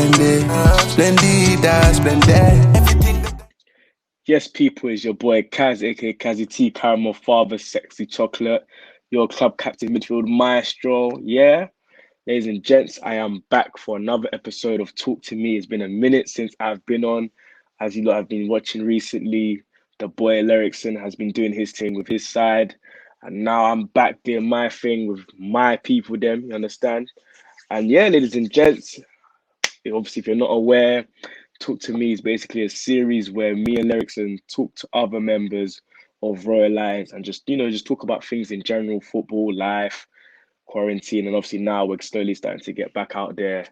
splendid, splendid, splendid. Yes, people, is your boy Kazz, aka Kazzy T, Caramel Father, Sexy Chocolate, your club captain midfield maestro. Yeah, ladies and gents, I am back for another episode of Talk to Me. It's been a minute since I've been on. As you lot have been watching recently, the boy Lerickson has been doing his thing with his side. And now I'm back doing my thing with my people, them, you understand? And yeah, ladies and gents, obviously, if you're not aware, Talk to Me is basically a series where me and Lerickson talk to other members of Royal Lions and just talk about things in general, football, life, quarantine, and obviously now we're slowly starting to get back out there,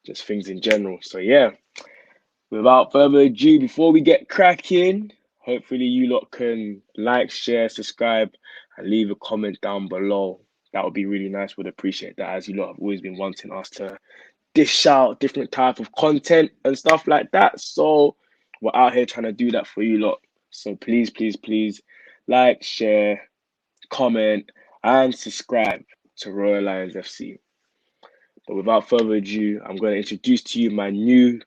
just things in general. So yeah, without further ado, before we get cracking, hopefully you lot can like, share, subscribe, and leave a comment down below. That would be really nice. Would appreciate that, as you lot have always been wanting us to dish out different type of content and stuff like that. So we're out here trying to do that for you lot. So please, please, please like, share, comment, and subscribe to Royal Lions FC. But without further ado, I'm going to introduce to you my new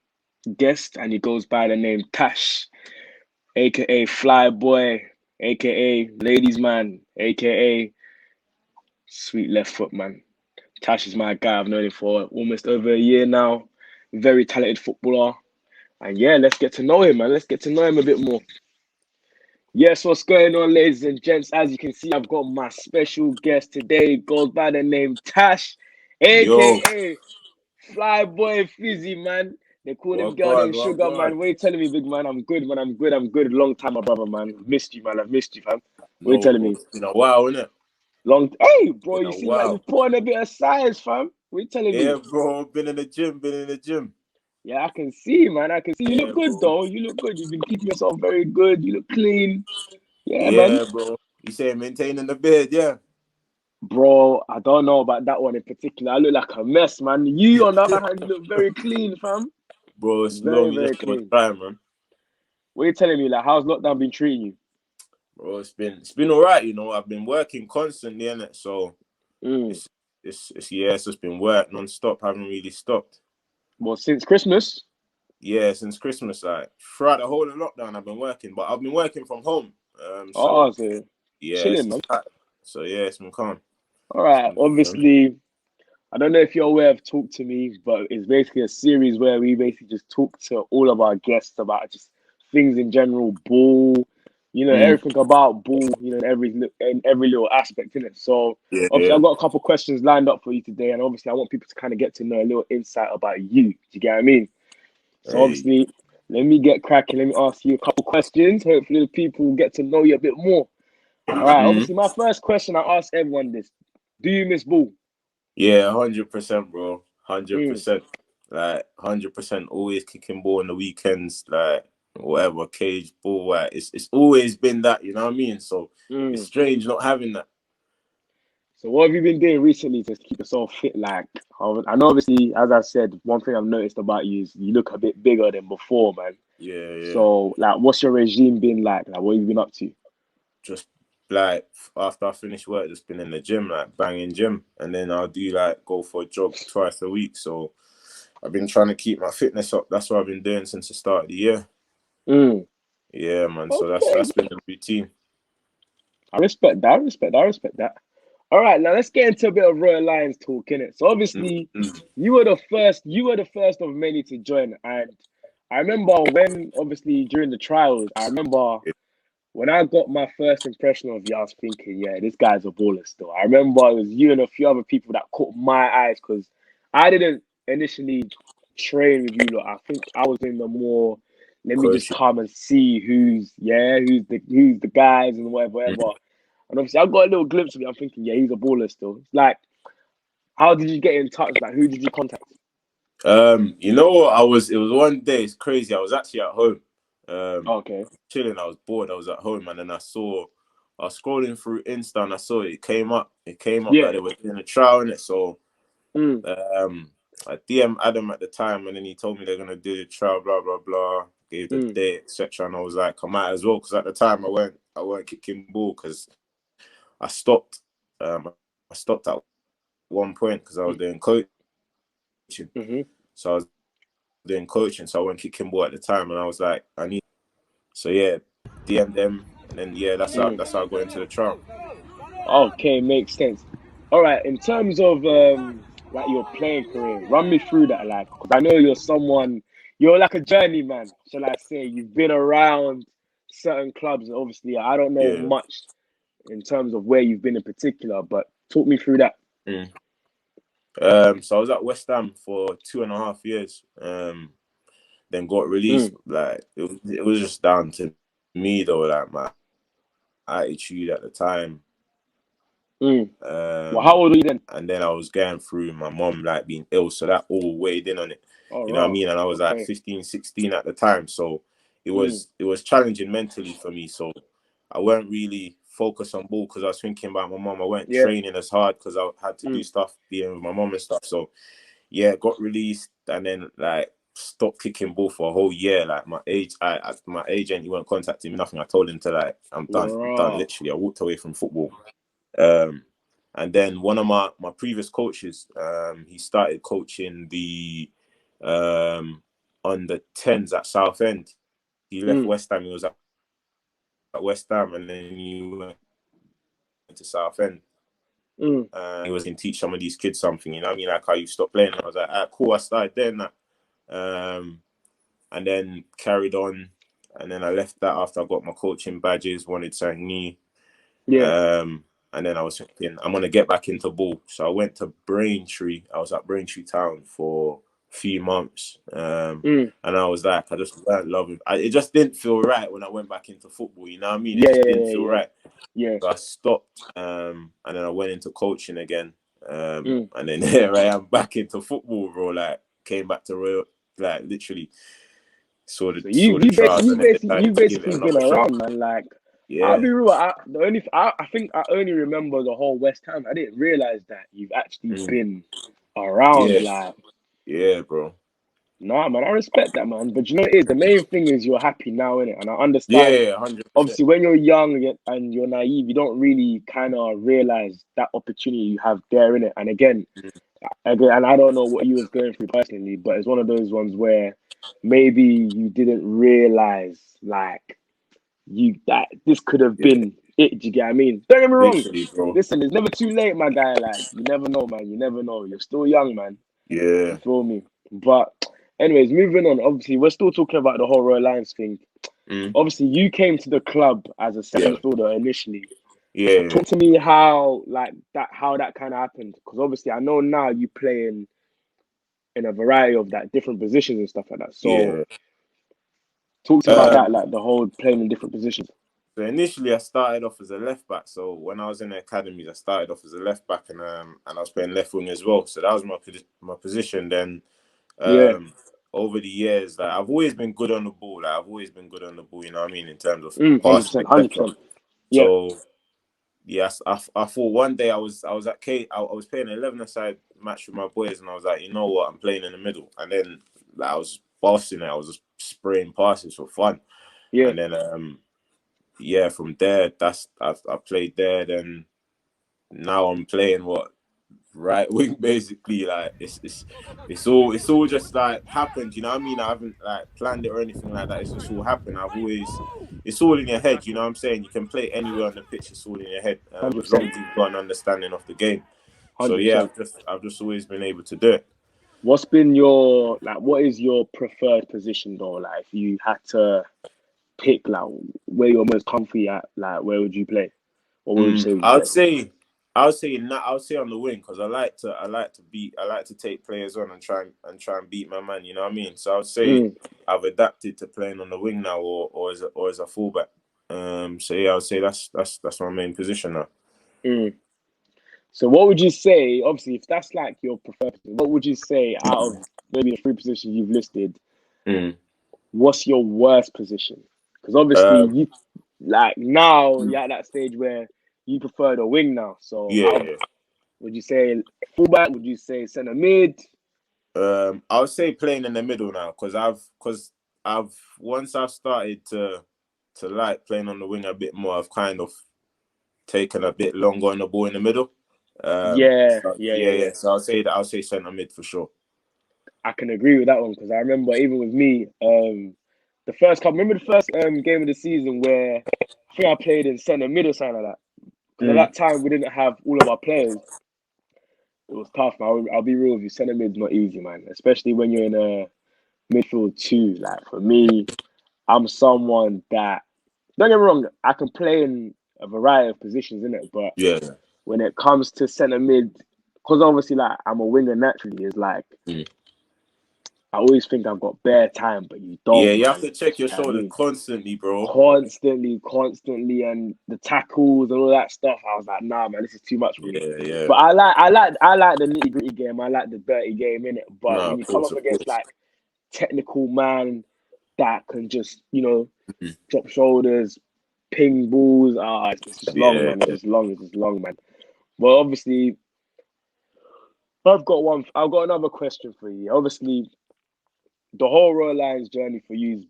guest, and he goes by the name Tash, aka Fly Boy, aka Ladies Man, aka Sweet Left Foot Man. Tash is my guy. I've known him for almost over a year now. Very talented footballer. And yeah, let's get to know him, man. Let's get to know him a bit more. Yes, what's going on, ladies and gents? As you can see, I've got my special guest today. Goes by the name Tash, Yo, aka Fly Boy Fizzy, man. They call him what Girl God, Named what Sugar, man. God? What you telling me, big man? I'm good, man. I'm good. I'm good. Long time, my brother, man. Missed you, man. I've missed you, fam. What you No, telling bro, me? it's been a while, innit? Hey, bro, Been you a seem like while. you're pouring a bit of size, fam. What you telling me? Yeah, bro, been in the gym. Yeah, I can see, man. I can see. You Yeah, look good, bro. though. You look good. You've been keeping yourself very good. You look clean. Yeah, man. Yeah, bro. You say maintaining the beard, yeah? Bro, I don't know about that one in particular. I look like a mess, man. You, on the other hand, you look very clean, fam. Bro, it's Very, long. You very just gotta clean. try, man. What are you telling me? Like, how's lockdown been treating you? Bro, it's been all right, you know. I've been working constantly, innit? So Mm. it's just been work non-stop. Haven't really stopped. Well, since Christmas? Yeah, since Christmas, like throughout the whole of lockdown, I've been working, but I've been working from home. Oh, So so yeah, chilling, man. so yeah, it's been calm. All It's right. been calm, man. Obviously, I don't know if you're aware of Talk to Me, but it's basically a series where we basically just talk to all of our guests about just things in general, ball, everything about ball, in every little aspect in it. So Yeah, obviously, yeah. I've got a couple questions lined up for you today, and obviously, I want people to kind of get to know a little insight about you. Do you get what I mean? So Hey. obviously, let me get cracking. Let me ask you a couple questions. Hopefully, the people will get to know you a bit more. All right. Obviously, my first question, I ask everyone this: do you miss ball? Yeah, 100%, bro. Mm. 100%. Like 100% always kicking ball on the weekends, like whatever, cage ball, like it's always been that, you know what I mean? So it's Mm. strange not having that. So what have you been doing recently to keep yourself fit? Like, I know obviously, as I said, one thing I've noticed about you is you look a bit bigger than before, man. Yeah, yeah. So, like, what's your regime been like? Like, what have you been up to? Just like after I finish work, just been in the gym, like banging gym. And then I'll do like go for a jog twice a week. So I've been trying to keep my fitness up. That's what I've been doing since the start of the year. Mm. Yeah, man. So Okay, that's been the routine. I respect that. I respect that. All right, now let's get into a bit of Royal Lions talk, innit? So obviously, Mm-hmm. you were the first of many to join, and I remember when, obviously, during the trials, I remember when I got my first impression of you, I was thinking, yeah, this guy's a baller still. I remember it was you and a few other people that caught my eyes because I didn't initially train with you lot. I think I was in the more, let me just Coach. come and see who's the guys and whatever. And obviously I got a little glimpse of it. I'm thinking, yeah, he's a baller still. It's like, how did you get in touch? Like, who did you contact? You know what? It was one day, it's crazy. I was actually at home, Okay. chilling. I was bored. I was at home, and then I was scrolling through Insta, and I saw it came up. It came up that Yeah. they were doing a trial in it. So, Mm. I DM Adam at the time, and then he told me they're gonna do the trial, blah blah blah. Gave the Mm. date, etc. And I was like, I might as well, because at the time I weren't kicking ball because I stopped. I stopped at one point because I was doing coaching. Mm-hmm. So I was doing coaching, so I went kicking ball at the time, and I was like, I need. So yeah, DM them, and then yeah, that's how I got into the trial. Okay, makes sense. All right, in terms of like your playing career, run me through that, like, because I know you're like a journeyman, shall I say? You've been around certain clubs, and obviously, I don't know Yeah. much in terms of where you've been in particular, but talk me through that. So I was at West Ham for 2.5 years. Then got released. Like it was just down to me though, like my attitude at the time. Well, how old were you then? And then I was going through my mom like being ill, so that all weighed in on it. Oh, you know what I wow. mean? And I was like 15, 16 at the time, so it was challenging mentally for me. So I weren't really focused on ball because I was thinking about my mom. I weren't training as hard because I had to do stuff dealing with my mom and stuff. So yeah, got released and then like stopped kicking ball for a whole year. Like my agent, he weren't contacting me, nothing. I told him to like, I'm done. Literally, I walked away from football. And then one of my previous coaches, he started coaching the under 10s at Southend. He left West Ham. He was at West Ham, and then he went to Southend. He was going to teach some of these kids something. You know what I mean? Like how you stop playing. I was like, cool. I started doing that, and then carried on. And then I left that after I got my coaching badges. Wanted something new. And then I was thinking, I'm going to get back into ball. So I went to Braintree. I was at Braintree Town for a few months. And I was like, I just learned love it. It just didn't feel right when I went back into football. You know what I mean? It just didn't feel right. So I stopped. And then I went into coaching again. And then here I am back into football, bro. Like, came back to Royal, like, literally saw the trials. You've basically been around, man. Like, I'll be real. I think I only remember the whole West Ham. I didn't realize that you've actually been around. Like, yeah, bro. Nah, man, I respect that, man. But you know what it is? The main thing is you're happy now, innit? And I understand. Yeah, 100%. Obviously, when you're young and you're naive, you don't really kind of realize that opportunity you have there, innit? And again, and I don't know what you was going through personally, but it's one of those ones where maybe you didn't realize, like, that this could have been it. Do you get what I mean? Don't get me wrong. Bro. Listen, it's never too late, my guy. Like, you never know, man. You never know. You're still young, man. Yeah. You feel me? But anyways, moving on. Obviously, we're still talking about the whole Royal Lions thing. Obviously, you came to the club as a second fielder initially. Yeah. Talk to me how that kind of happened. Because obviously, I know now you play in a variety of different positions and stuff like that. So talk to me about that, like the whole playing in different positions. So initially, I started off as a left back. So when I was in the academies, I started off as a left back, and I was playing left wing as well. So that was my position. Then over the years, like I've always been good on the ball. Like I've always been good on the ball. You know what I mean in terms of passing, 100%. So yes, I thought one day I was at K. I was playing an 11-a-side match with my boys, and I was like, you know what, I'm playing in the middle. And then like, I was bossing it. I was just spraying passes for fun. And then from there, I played there. Then now I'm playing right wing basically. Like it's all just like happened. You know what I mean? I haven't like planned it or anything like that. It's just all happened. It's all in your head. You know what I'm saying? You can play anywhere on the pitch. It's all in your head as long as you've got an understanding of the game. 100%. So yeah, I've just always been able to do it. What's been what is your preferred position though? Like if you had to pick like where you're most comfy at, like where would you play? Or what would you say? I would say on the wing because I like to take players on and try and beat my man. You know what I mean? So I would say I've adapted to playing on the wing now, or as a fullback. So yeah, I would say that's my main position now. So what would you say? Obviously, if that's like your preferred position, what would you say out of maybe the 3 positions you've listed? What's your worst position? Because obviously you like now you're at that stage where you prefer the wing now. So would you say fullback? Would you say centre mid? I would say playing in the middle now because I've once I've started to like playing on the wing a bit more. I've kind of taken a bit longer on the ball in the middle. So I'll say centre mid for sure. I can agree with that one because I remember even with me, the first couple. Remember the first game of the season where I think I played in centre mid or something like that. Because at that time we didn't have all of our players. It was tough, man. I'll be real with you. Centre mid's not easy, man. Especially when you're in a midfield too. Like for me, I'm someone that don't get me wrong. I can play in a variety of positions in it, but Yeah. when it comes to centre mid, because obviously like I'm a winger naturally, it's like I always think I've got bare time, but you Yeah, don't, you have man. to check your You know what I shoulder mean? constantly, bro. Constantly, and the tackles and all that stuff. I was like, nah, man, this is too much for me. Yeah. But I like the nitty gritty game. I like the dirty game in it. But Nah, when you come up of against course. like technical man that can just Mhm. drop shoulders, ping balls, it's just long, Yeah, man. It's just long. It's just long, man. Well, obviously, I've got another question for you. Obviously, the whole Royal Lions journey for you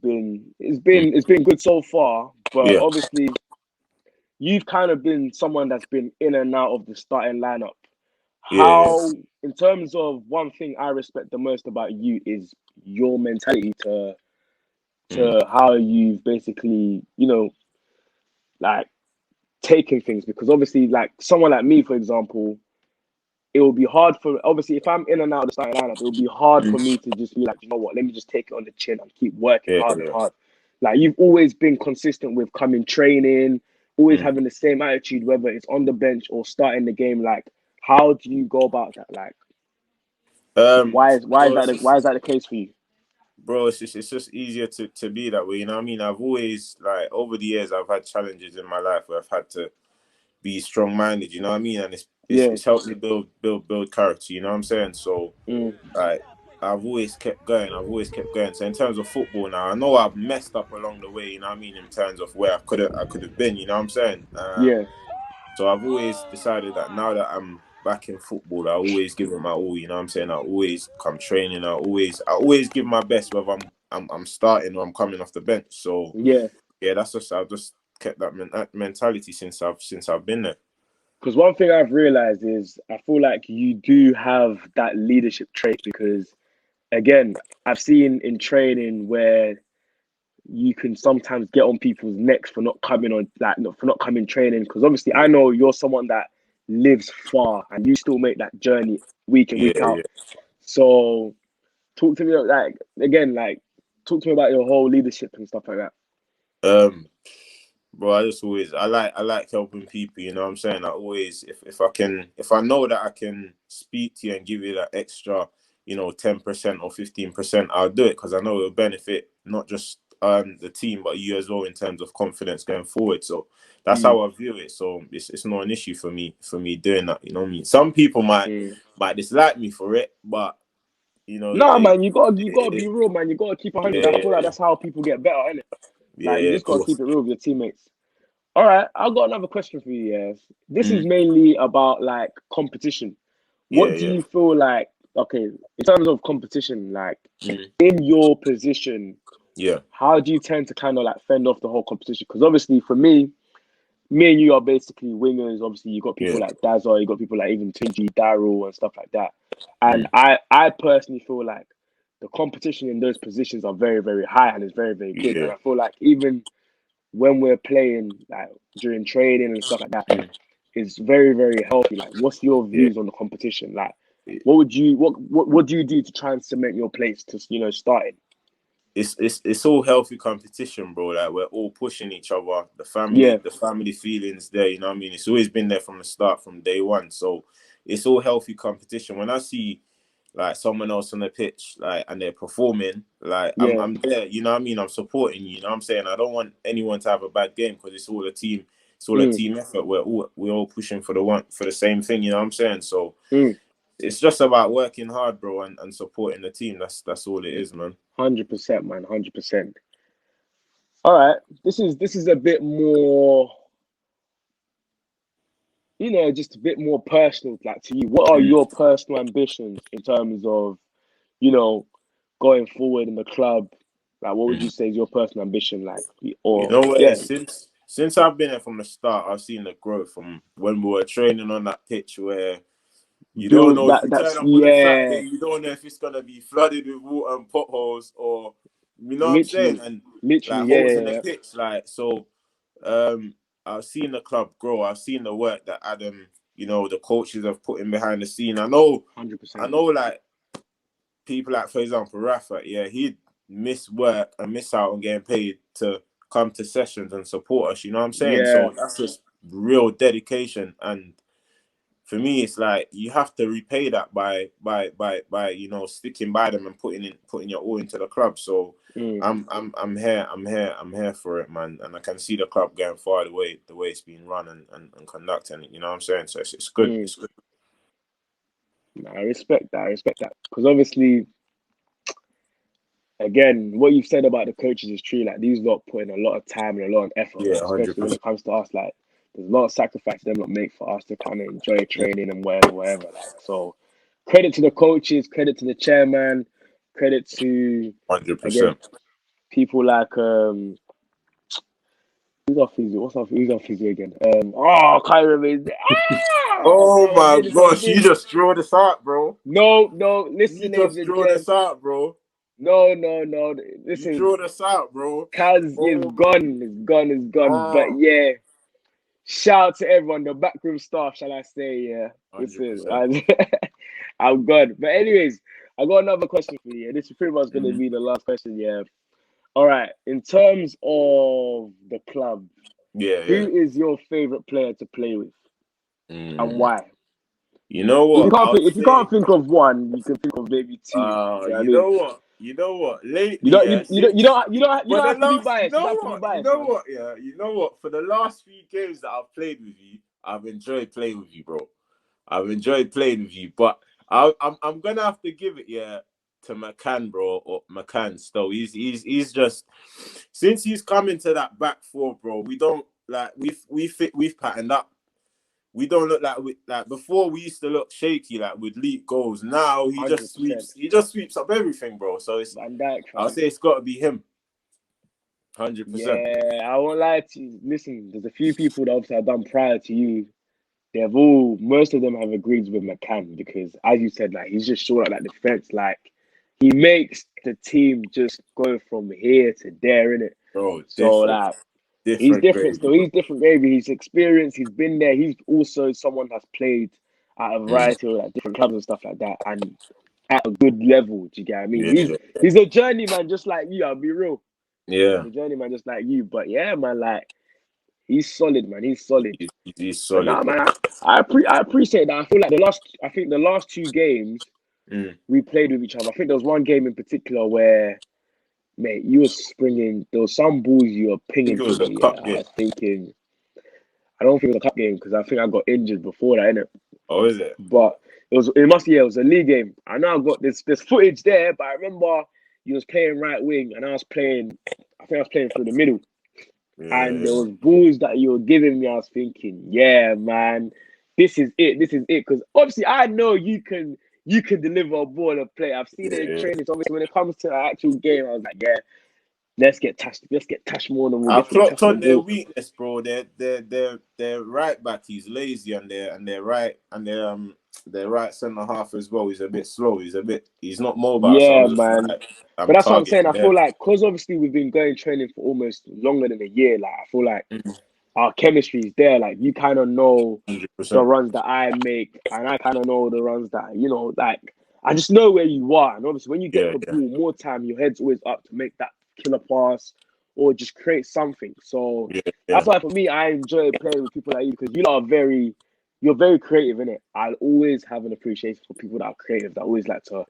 has been good so far, but yeah, obviously you've kind of been someone that's been in and out of the starting lineup. yeah. How, in terms of one thing I respect the most about you is your mentality Mm. to how you've basically, like taken things. Because obviously, like someone like me, for example, it will be hard for obviously if I'm in and out of the starting lineup, it will be hard for me to just be like, you know what, let me just take it on the chin and keep working Yeah, hard and yeah. hard. Like you've always been consistent with coming training, always Mm. having the same attitude, whether it's on the bench or starting the game. Like, how do you go about that? Like, why is why is Bro, that the, why is that the case for you? it's just easier to be that way. You know what I mean? I've always like over the years I've had challenges in my life where I've had to be strong minded. You know what I mean? And Yeah. it's helped me build character. You know what I'm saying? So Mm, like I've always kept going. I've always kept going. So in terms of football now, I know I've messed up along the way. You know what I mean? In terms of where I could have been. You know what I'm saying? yeah. So I've always decided that now that I'm back in football, I always give it my all. You know what I'm saying? I always come training. I always give my best, whether I'm starting or I'm coming off the bench. So Yeah. yeah, I've just kept that mentality since I've been there. Because one thing I've realized is I feel like you do have that leadership trait because again, I've seen in training where you can sometimes get on people's necks for not coming on, like for not coming training. Because obviously, I know you're someone that lives far and you still make that journey week in Yeah, week out. yeah. So talk to me like again, like talk to me about your whole leadership and stuff like that. Um, Bro, I like helping people. You know what I'm saying? I always if I know that I can speak to you and give you that extra, 10% or 15%, I'll do it because I know it'll benefit not just the team but you as well in terms of confidence going forward. So that's Mm, how I view it. So it's not an issue for me doing that. You know what I mean? Some people might mm. might dislike me for it, but No, they man, you gotta be real, man. You gotta keep 100. I yeah, feel like that's how people get better, innit? yeah, Like you yeah, of just gotta course. keep it real with your teammates. All right, I've got another question for you. Yes, this is Mm, mainly about like competition. yeah, What do yeah, you feel like? Okay, in terms of competition, like mm, in your position, yeah, how do you tend to kind of like fend off the whole competition? Because obviously, for me and you are basically wingers. Obviously, you got people yeah, like Dazza, you got people like even Tunji, Daryl, and stuff like that. And mm, I personally feel like the competition in those positions are very, very high and it's very, very good. And yeah. I feel like even when we're playing, like during training and stuff like that, Mm. it's very, very healthy. Like, what's your Yeah, views on the competition? Like, what do you do to try and cement your place to start it? it's all healthy competition, bro. Like we're all pushing each other. The Yeah, family feelings there. You know what I mean? It's always been there from the start, from day one. So it's all healthy competition. When I see like someone else on the pitch, like and they're performing, like I'm yeah, I'm there. You know what I mean? I'm supporting you. You know what I'm saying? I don't want anyone to have a bad game because it's all a team. It's all a mm, team effort. We're all pushing for the same thing. You know what I'm saying? So mm, it's just about working hard, bro, and supporting the team. That's all it is, man. 100%, man, 100%. All right, this is a bit more, just a bit more personal, like to you. What are Mm. your personal ambitions in terms of, you know, going forward in the club? Like, what would you Mm. say is your personal ambition, like, You or know what? yeah, Since I've been here from the start, I've seen the growth from when we were training on that pitch where You don't build know if that. you turn That's up on a yeah, Saturday, you don't know if it's gonna be flooded with water and potholes, or you know what I'm saying, literally, and literally, like yeah, holes yeah, in the yeah. pitch. Like so, I've seen the club grow. I've seen the work that Adam, the coaches have put in behind the scene. I know, 100%. like people like, for example, Rafa. Yeah, he'd miss work and miss out on getting paid to come to sessions and support us. You know what I'm saying? Yeah, So that's just real dedication. And for me, it's like you have to repay that by sticking by them and putting your all into the club. So mm, I'm here for it, man. And I can see the club going far the way it's being run and conducting it. You know what I'm saying? So it's good. mm. It's good. Nah, I respect that. I respect that because obviously, again, what you've said about the coaches is true. Like these lot put in a lot of time and a lot of effort, Yeah, especially when 100%. it comes to us. Like there's a lot of sacrifice them lot make for us to kind of enjoy training and whatever, whatever. Like so, credit to the coaches, credit to the chairman, credit to again 100%. people like who's our physio? Who's our physio again? I can't remember his name. Oh Bro, I'm my doing this. gosh, you just draw this out, bro. No. You Listen, ladies just and draw this gents. out, bro. No. You Listen, draw this out, bro. Kazz is Oh my. gone. Is gone. But Oh, yeah, shout out to everyone, the backroom staff, shall I say? Yeah, listen, 100%. I'm gone. But anyways, I got another question for you. This is pretty much going to Mhm. be the last question. Yeah. All right. In terms of the club, Yeah. who is your favorite player to play with, and Mm. why? You know what? I would If you can't say, think of one, you can think of maybe two. Do you know what I you mean? know what? You know what? You Lately, don't, yeah, you for don't the have to be last, biased. You don't have to be biased, man. yeah, you know what? For the last few games that I've played with you, I've enjoyed playing with you, bro. I've enjoyed playing with you, but I'm gonna have to give it, yeah, to McCann, bro, or McCann. Still, he's just since he's come into that back four, bro. We don't like we've patterned up. We don't look like before. We used to look shaky, like with leak goals. Now 100%. he just sweeps up everything, bro. So it's Van Dijk, I'll fam. say it's got to be him, 100%. Yeah, I won't lie to you. Listen, there's a few people that obviously I've done prior to you. Most of them have agreed with McCann because, as you said, like he's just short of that defense. Like he makes the team just go from here to there, innit? Bro, So like he's different different gravy, still. bro. He's different, maybe. He's experienced. He's been there. He's also someone that's played at a Mm. variety of like different clubs and stuff like that, and at a good level. Do you get what I mean? Yeah, He's a journeyman just like you. I'll be real. He's yeah. a journeyman just like you. But yeah, man, like he's solid, man. He's solid. He's But solid, nah, bro. man, I appreciate that. I feel like the last two games Mm. we played with each other. I think there was one game in particular where, mate, you were springing. There was some balls you were I think pinging it to was a me. Yeah, cup I game. was thinking. I don't think it was a cup game because I think I got injured before that, innit? Oh, is it? But it was a league game. I know I got this footage there, but I remember you was playing right wing and I think I was playing through the middle. And there Yeah, was balls that you were giving me. I was thinking, yeah, man, this is it. This is it. Because obviously I know you can deliver a ball and play. I've seen it in yeah. training. So obviously when it comes to an actual game, I was like, yeah, let's get Tash more than I let's get clocked Tash the on their ball. weakness, bro. Their right back, he's lazy, and their right centre half as well. He's a bit slow. He's not mobile. So Yeah, I'm just man. like But I'm that's what I'm saying. targeting I feel them. like because obviously we've been going training for almost longer than a year. Like I feel like Mm, our chemistry is there. Like you kind of know the 100%. runs that I make, and I kind of know the runs that like I just know where you are. And obviously, when you get Yeah, the yeah, ball, more time, your head's always up to make that killer pass or just create something. So yeah, that's yeah. why for me, I enjoy playing with people like you because you're very creative in it. I always have an appreciation for people that are creative that always like to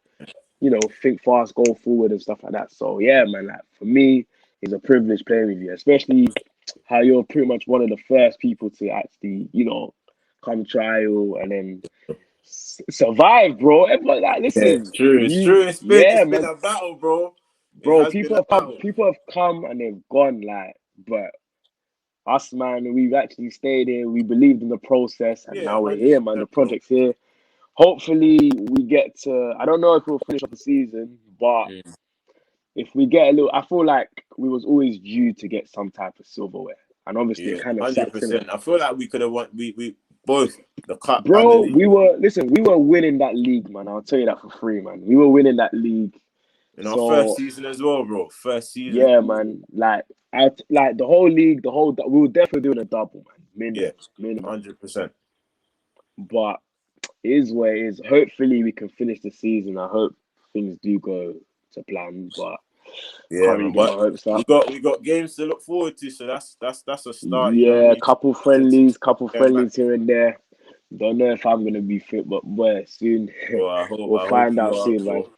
think fast, go forward and stuff like that. So yeah, man, like for me, it's a privilege playing with you, especially how you're pretty much one of the first people to actually, come trial and then survive, bro. Everybody, like, Yeah, listen, it's true. It's you, true. yeah, It's been man, a battle, bro. It bro. has been a battle. People have come and they've gone, like, but us, man, we've actually stayed here. We believed in the process, and Yeah, now we're here, man. The 100%, bro. project's here. Hopefully, we get to. I don't know if we'll finish off the season, but Mm. if we get a little, I feel like we was always due to get some type of silverware, and obviously it Yeah, kind of hundred sucks in it. percent. I feel like we could have won. Both the cup and the Bro, league. we were winning that league, man. I'll tell you that for free, man. We were winning that league. In our first So season as well, bro. First season. yeah, man. Like the whole league, we were definitely doing a double, man. Yeah, Minimum. 100%. But it is what it is. Hopefully we can finish the season. I hope things do go to plan, but Yeah, can't really man. get my But hopes up. we got games to look forward to, so that's a start. You know what I Yeah, mean? couple Getting back. friendlies here and there. Don't know if I'm gonna be fit, but boy, soon Bro, we'll I hope find you out are, soon, man. bro.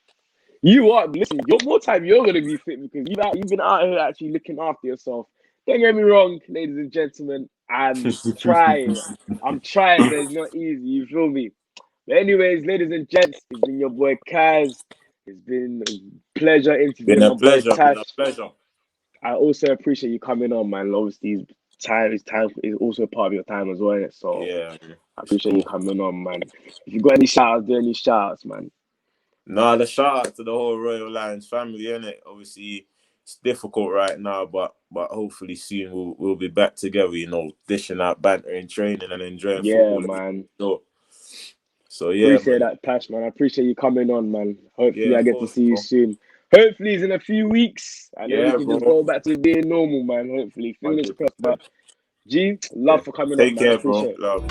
You are listen. You're more time. You're gonna be fit because you've been out here actually looking after yourself. Don't get me wrong, ladies and gentlemen. I'm trying. I'm trying, but it's not easy. You feel me? But anyways, ladies and gents, it's been your boy Kazz. It's been a pleasure Been interviewing a my boy pleasure. Been Tash. a pleasure. I also appreciate you coming on, man. Obviously, time is also part of your time as well, innit? So Yeah, I it's appreciate you cool. coming on, man. If you got any shout outs, do any shout outs, man. Nah, the shout out to the whole Royal Lions family, innit? Obviously, it's difficult right now, but hopefully soon we'll be back together. You know, dishing out banter in training and enjoying Yeah, football. man. So yeah, Appreciate man. that, Tash, man. I appreciate you coming on, man. Hopefully, Yeah, I of get to course, see you bro. soon. Hopefully, it's in a few weeks, and then we Yeah, can just bro. go back to being normal, man. Hopefully, fingers crossed. 100%. But G, Yeah. love for coming on, Take man. care, bro. Appreciate it. Love.